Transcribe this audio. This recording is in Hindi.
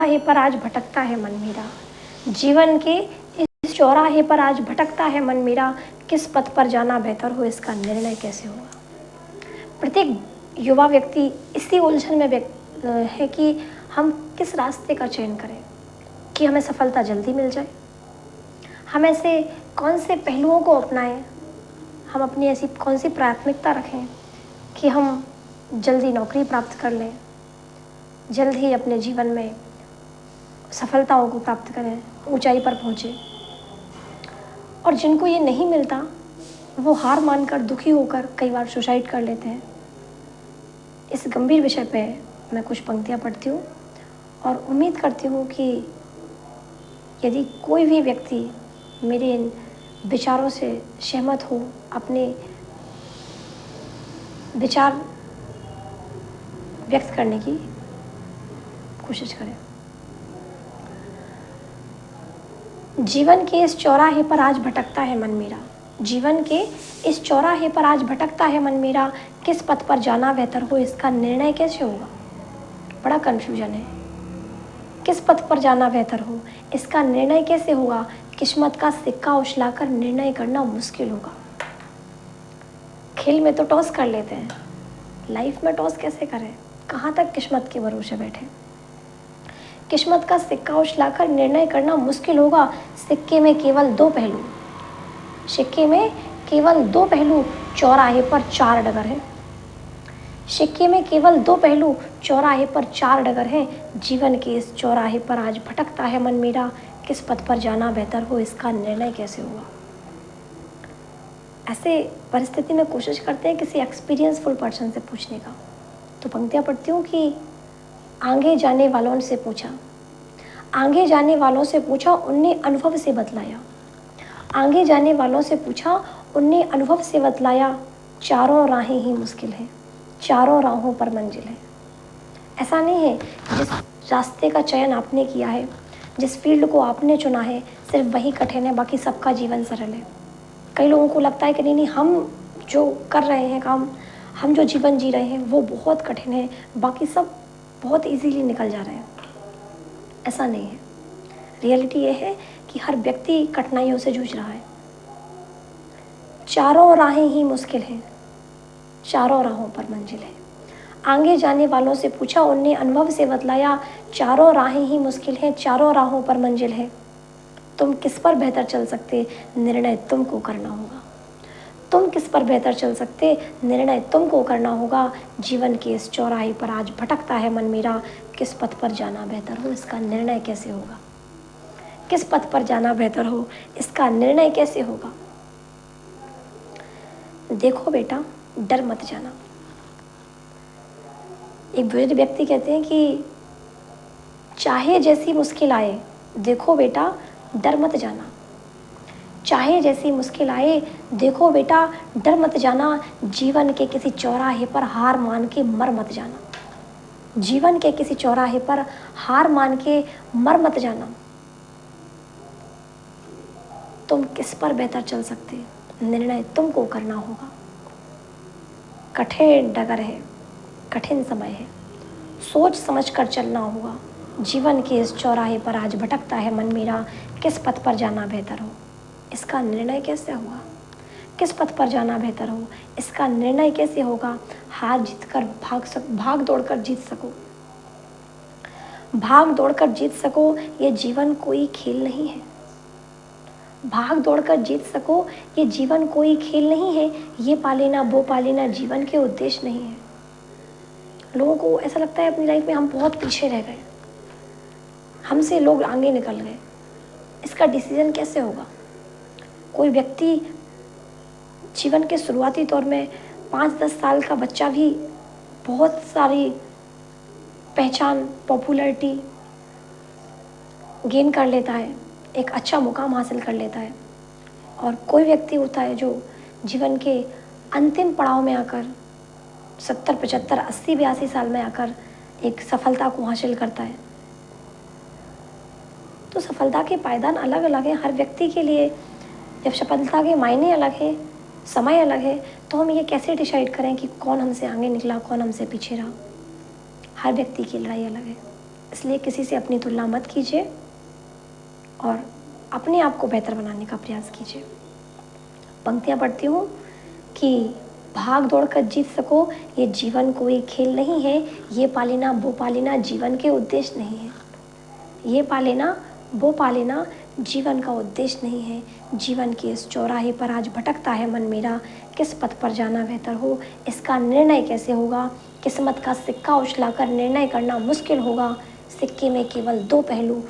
चौराहे पर आज भटकता है मन मेरा। जीवन के इस चौराहे पर आज भटकता है मन मेरा। किस पथ पर जाना बेहतर हो, इसका निर्णय कैसे होगा। प्रत्येक युवा व्यक्ति इसी उलझन में है कि हम किस रास्ते का चयन करें कि हमें सफलता जल्दी मिल जाए। हम ऐसे कौन से पहलुओं को अपनाएं, हम अपनी ऐसी कौन सी प्राथमिकता रखें कि हम जल्दी नौकरी प्राप्त कर लें, जल्द ही अपने जीवन में सफलताओं को प्राप्त करें, ऊंचाई पर पहुँचे। और जिनको ये नहीं मिलता वो हार मानकर, दुखी होकर कई बार सुसाइड कर लेते हैं। इस गंभीर विषय पे मैं कुछ पंक्तियाँ पढ़ती हूँ और उम्मीद करती हूँ कि यदि कोई भी व्यक्ति मेरे इन विचारों से सहमत हो, अपने विचार व्यक्त करने की कोशिश करें। जीवन के इस चौराहे पर आज भटकता है मन मेरा। जीवन के इस चौराहे पर आज भटकता है मन मेरा। किस पथ पर जाना बेहतर हो, इसका निर्णय कैसे होगा। बड़ा कन्फ्यूजन है। किस पथ पर जाना बेहतर हो, इसका निर्णय कैसे होगा। किस्मत का सिक्का उछलाकर निर्णय करना मुश्किल होगा। खेल में तो टॉस कर लेते हैं, लाइफ में टॉस कैसे करें। कहाँ तक किस्मत के भरोसे बैठे। किस्मत का सिक्का उछलाकर निर्णय करना मुश्किल होगा। सिक्के में केवल दो पहलू, सिक्के में केवल दो पहलू, चौराहे पर चार डगर हैं। सिक्के में केवल दो पहलू, चौराहे पर चार डगर हैं। जीवन के इस चौराहे पर आज भटकता है मन मेरा। किस पथ पर जाना बेहतर हो, इसका निर्णय कैसे होगा। ऐसे परिस्थिति में कोशिश करते हैं किसी एक्सपीरियंसफुल पर्सन से पूछने का। तो पंक्तियाँ पढ़ती हूँ कि आगे जाने वालों से पूछा, आगे जाने वालों से पूछा, उनने अनुभव से बतलाया। आगे जाने वालों से पूछा, उनने अनुभव से बतलाया। चारों राहें ही मुश्किल हैं, चारों राहों पर मंजिल है। ऐसा नहीं है जिस रास्ते का चयन आपने किया है, जिस फील्ड को आपने चुना है, सिर्फ वही कठिन है, बाकी सबका जीवन सरल है। कई लोगों को लगता है कि नहीं, हम जो कर रहे हैं काम, हम जो जीवन जी रहे हैं वो बहुत कठिन है, बाकी सब बहुत इजीली निकल जा रहे हैं। ऐसा नहीं है। रियलिटी ये है कि हर व्यक्ति कठिनाइयों से जूझ रहा है। चारों राहें ही मुश्किल हैं, चारों राहों पर मंजिल है। आगे जाने वालों से पूछा, उनने अनुभव से बतलाया। चारों राहें ही मुश्किल हैं, चारों राहों पर मंजिल है। तुम किस पर बेहतर चल सकते, निर्णय तुमको करना होगा। तुम किस पर बेहतर चल सकते, निर्णय तुमको करना होगा। जीवन के इस चौराहे पर आज भटकता है मन मेरा। किस पथ पर जाना बेहतर हो, इसका निर्णय कैसे होगा। किस पथ पर जाना बेहतर हो, इसका निर्णय कैसे होगा। देखो बेटा, डर मत जाना। एक बुजुर्ग व्यक्ति कहते हैं कि चाहे जैसी मुश्किल आए, देखो बेटा डर मत जाना। चाहे जैसी मुश्किल आए, देखो बेटा डर मत जाना। जीवन के किसी चौराहे पर हार मान के मर मत जाना। जीवन के किसी चौराहे पर हार मान के मर मत जाना। तुम किस पर बेहतर चल सकते, निर्णय तुमको करना होगा। कठिन डगर है, कठिन समय है, सोच समझ कर चलना होगा। जीवन के इस चौराहे पर आज भटकता है मन मेरा। किस पथ पर जाना बेहतर हो, इसका निर्णय कैसे होगा। किस पथ पर जाना बेहतर हो, इसका निर्णय कैसे होगा। हार जीत कर भाग दौड़ कर जीत सको, भाग दौड़ कर जीत सको, ये जीवन कोई खेल नहीं है। भाग दौड़ कर जीत सको, ये जीवन कोई खेल नहीं है। ये पा लेना वो पा लेना जीवन के उद्देश्य नहीं है। लोगों को ऐसा लगता है अपनी लाइफ में हम बहुत पीछे रह गए, हमसे लोग आगे निकल गए। इसका डिसीजन कैसे होगा। कोई व्यक्ति जीवन के शुरुआती दौर में 5-10 साल का बच्चा भी बहुत सारी पहचान, पॉपुलैरिटी गेन कर लेता है, एक अच्छा मुकाम हासिल कर लेता है। और कोई व्यक्ति होता है जो जीवन के अंतिम पड़ाव में आकर 70, 75, 80, 82 साल में आकर एक सफलता को हासिल करता है। तो सफलता के पायदान अलग अलग हैं हर व्यक्ति के लिए। जब सफलता के मायने अलग है, समय अलग है, तो हम ये कैसे डिसाइड करें कि कौन हमसे आगे निकला, कौन हमसे पीछे रहा। हर व्यक्ति की लड़ाई अलग है। इसलिए किसी से अपनी तुलना मत कीजिए और अपने आप को बेहतर बनाने का प्रयास कीजिए। पंक्तियाँ पढ़ती हूँ कि भाग दौड़ कर जीत सको, ये जीवन कोई खेल नहीं है, ये पा लेना वो पा लेना जीवन के उद्देश्य नहीं है। ये पा लेना वो पा लेना जीवन का उद्देश्य नहीं है। जीवन के इस चौराहे पर आज भटकता है मन मेरा, किस पथ पर जाना बेहतर हो, इसका निर्णय कैसे होगा। किस्मत का सिक्का उछलाकर निर्णय करना मुश्किल होगा, सिक्के में केवल दो पहलू,